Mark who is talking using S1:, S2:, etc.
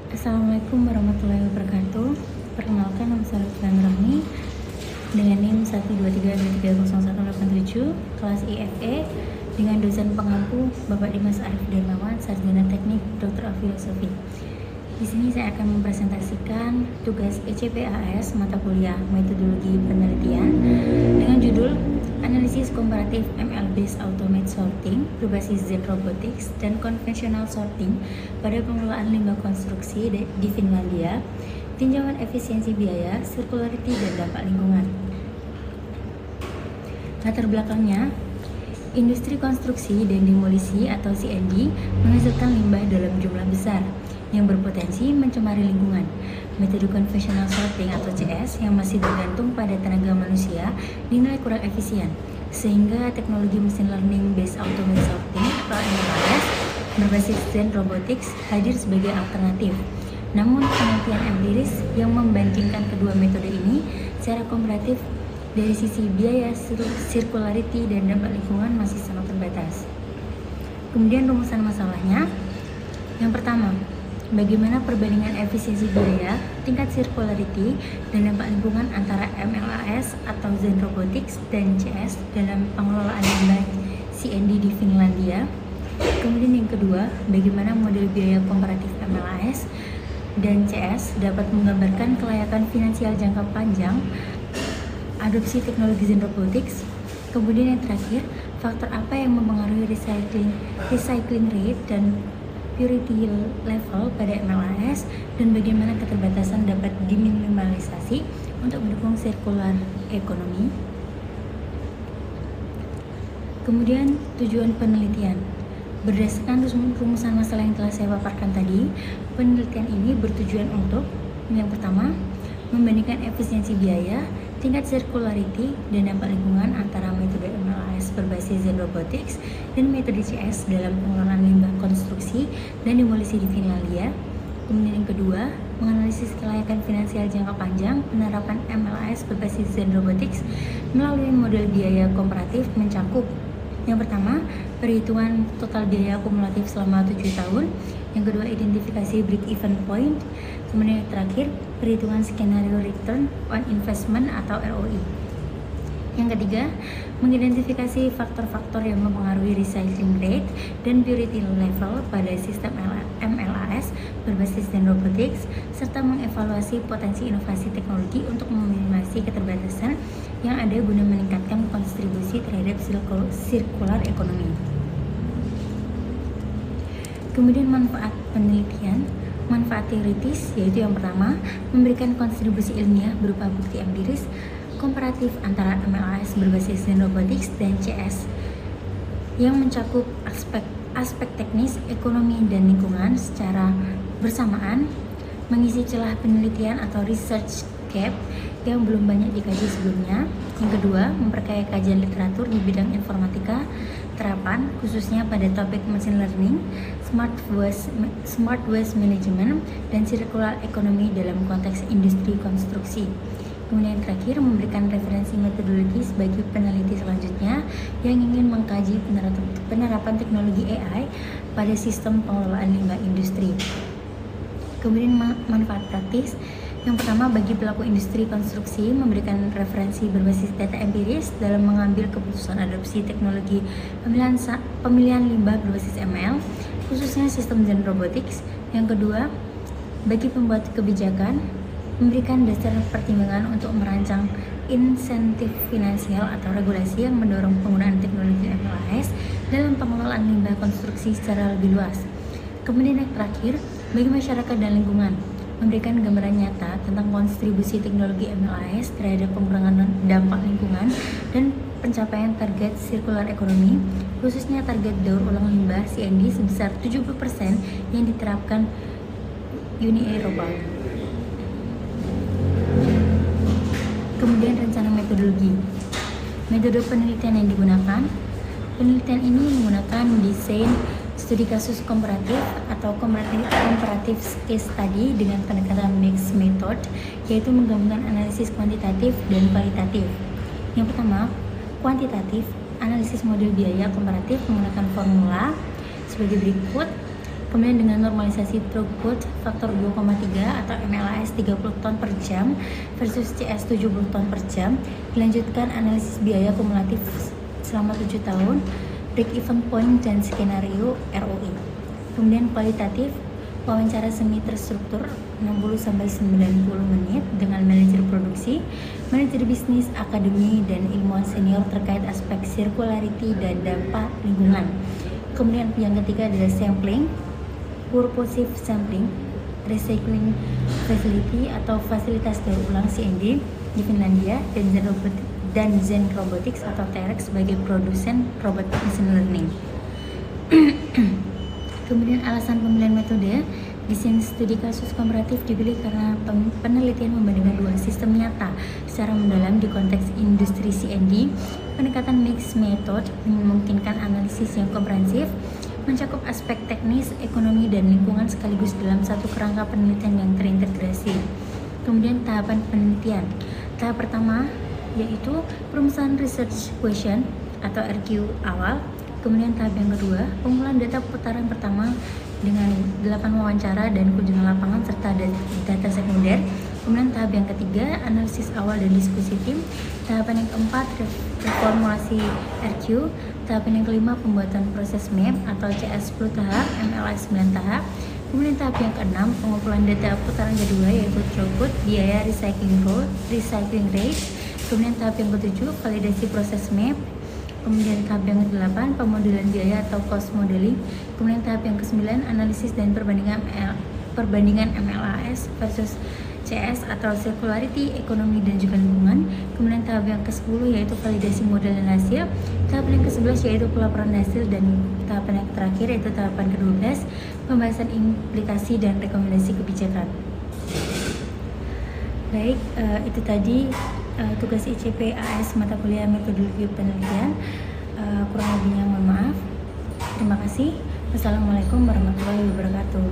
S1: Assalamualaikum warahmatullahi wabarakatuh. Perkenalkan, nama saya Lutfi Rani dengan NIM 123230187 kelas IFE dengan dosen pengampu Bapak Dimas Arif Darmawan, Sarjana Teknik Dr. Filosofi. Di sini saya akan mempresentasikan tugas ECPAS mata kuliah Metodologi Penelitian dengan judul Analisis Komparatif ML-Based Automated Sorting berbasis Z Robotics dan Conventional Sorting pada pengelolaan limbah konstruksi di Finlandia, tinjauan efisiensi biaya, circularity, dan dampak lingkungan. Latar belakangnya, industri konstruksi dan demolisi atau CND menghasilkan limbah dalam jumlah besar yang berpotensi mencemari lingkungan. Metode conventional sorting atau CS yang masih bergantung pada tenaga manusia dinilai kurang efisien, sehingga teknologi mesin learning based automated sorting atau MLAS berbasis Zen Robotics hadir sebagai alternatif. Namun penelitian empiris yang membandingkan kedua metode ini secara komparatif dari sisi biaya, circularity, dan dampak lingkungan masih sangat terbatas. Kemudian rumusan masalahnya, yang pertama, bagaimana perbandingan efisiensi biaya, tingkat circularity, dan dampak lingkungan antara MLAS atau Zen Robotics dan CS dalam pengelolaan limbah CND di Finlandia. Kemudian yang kedua, bagaimana model biaya komparatif MLAS dan CS dapat menggambarkan kelayakan finansial jangka panjang adopsi teknologi Zen Robotics. Kemudian yang terakhir, faktor apa yang mempengaruhi recycling rate dan purity level pada MLAS, dan bagaimana keterbatasan dapat diminimalisasi untuk mendukung circular economy. Kemudian tujuan penelitian. Berdasarkan rumusan masalah yang telah saya paparkan tadi, penelitian ini bertujuan untuk yang pertama, membandingkan efisiensi biaya, tingkat circularity, dan dampak lingkungan antara metode MLAS berbasis Zen Robotics dan metode CS dalam pengelolaan limbah konstruksi dan demolisi di Finlandia. Kemudian yang kedua, menganalisis kelayakan finansial jangka panjang penerapan MLAS berbasis Zen Robotics melalui model biaya komparatif mencakup yang pertama, perhitungan total biaya akumulatif selama 7 tahun. Yang kedua, identifikasi break-even point. Kemudian yang terakhir, perhitungan skenario return on investment atau ROI. Yang ketiga, mengidentifikasi faktor-faktor yang mempengaruhi recycling rate dan purity level pada sistem MLAS berbasis Zen Robotics, serta mengevaluasi potensi inovasi teknologi untuk meminimasi keterbatasan yang ada guna meningkatkan kontribusi terhadap circular economy. Kemudian manfaat penelitian. Manfaat teoritis yaitu yang pertama, memberikan kontribusi ilmiah berupa bukti empiris komparatif antara MLAS berbasis Zen Robotics dan CS yang mencakup aspek teknis, ekonomi, dan lingkungan secara bersamaan, mengisi celah penelitian atau research gap yang belum banyak dikaji sebelumnya. Yang kedua, memperkaya kajian literatur di bidang informatika terapan, khususnya pada topik machine learning, smart waste management, dan circular economy dalam konteks industri konstruksi. Kemudian yang terakhir, memberikan referensi metodologis bagi peneliti selanjutnya yang ingin mengkaji penerapan teknologi AI pada sistem pengelolaan limbah industri. Kemudian manfaat praktis. Yang pertama, bagi pelaku industri konstruksi, memberikan referensi berbasis data empiris dalam mengambil keputusan adopsi teknologi pemilihan limbah berbasis ML, khususnya sistem Zen Robotics. Yang kedua, bagi pembuat kebijakan, memberikan dasar pertimbangan untuk merancang insentif finansial atau regulasi yang mendorong penggunaan teknologi MLAS dalam pengelolaan limbah konstruksi secara lebih luas. Kemudian yang terakhir, bagi masyarakat dan lingkungan, memberikan gambaran nyata tentang kontribusi teknologi MLAS terhadap pengurangan dampak lingkungan dan pencapaian target circular economy, khususnya target daur ulang limbah CND sebesar 70% yang diterapkan Uni Eropa. Kemudian rencana metodologi. Metode penelitian yang digunakan. Penelitian ini menggunakan desain studi kasus komparatif atau comparative case study dengan pendekatan mixed method, yaitu menggabungkan analisis kuantitatif dan kualitatif. Yang pertama, kuantitatif, analisis model biaya komparatif menggunakan formula sebagai berikut. Kemudian dengan normalisasi throughput faktor 2,3 atau MLAS 30 ton per jam versus CS 70 ton per jam. Dilanjutkan analisis biaya kumulatif selama 7 tahun, break even point dan skenario ROI. Kemudian kualitatif, wawancara semi terstruktur 60-90 menit dengan manajer produksi, manajer bisnis, akademi, dan ilmuwan senior terkait aspek circularity dan dampak lingkungan. Kemudian yang ketiga adalah sampling, purposive sampling, recycling facility atau fasilitas daur ulang CND di Finlandia, dan Zen Robotics atau TRX sebagai produsen robot machine learning. Kemudian alasan pemilihan metode, desain studi kasus komparatif dipilih karena penelitian membandingkan dua sistem nyata secara mendalam di konteks industri CND. Pendekatan mixed method memungkinkan analisis yang komprehensif, mencakup aspek teknis, ekonomi, dan lingkungan sekaligus dalam satu kerangka penelitian yang terintegrasi. Kemudian tahapan penelitian. Tahap pertama yaitu perumusan research question atau RQ awal. Kemudian tahap yang kedua, pengumpulan data putaran pertama dengan 8 wawancara dan kunjungan lapangan serta data sekunder. Kemudian tahap yang ketiga, analisis awal dan diskusi tim. Tahapan yang keempat, reformulasi RQ. Tahapan yang kelima, pembuatan proses map atau CS 10 tahap, MLA 9 tahap. Kemudian tahap yang keenam, pengumpulan data putaran kedua yaitu throughput, biaya, recycling rate. Kemudian tahap yang ketujuh, validasi proses map. Kemudian tahap yang ke-8, pemodelan biaya atau cost modeling. Kemudian tahap yang ke-9, analisis dan perbandingan MLAS versus CS atau circularity, ekonomi, dan juga lingkungan. Kemudian tahap yang ke-10 yaitu validasi model dan hasil. Tahapan yang ke-11 yaitu pelaporan hasil, dan tahapan yang terakhir yaitu tahapan ke-12, pembahasan implikasi dan rekomendasi kebijakan. Baik, itu tadi tugas ICP AS mata kuliah metodologi penelitian. Kurang lebihnya mohon maaf. Terima kasih. Wassalamualaikum warahmatullahi wabarakatuh.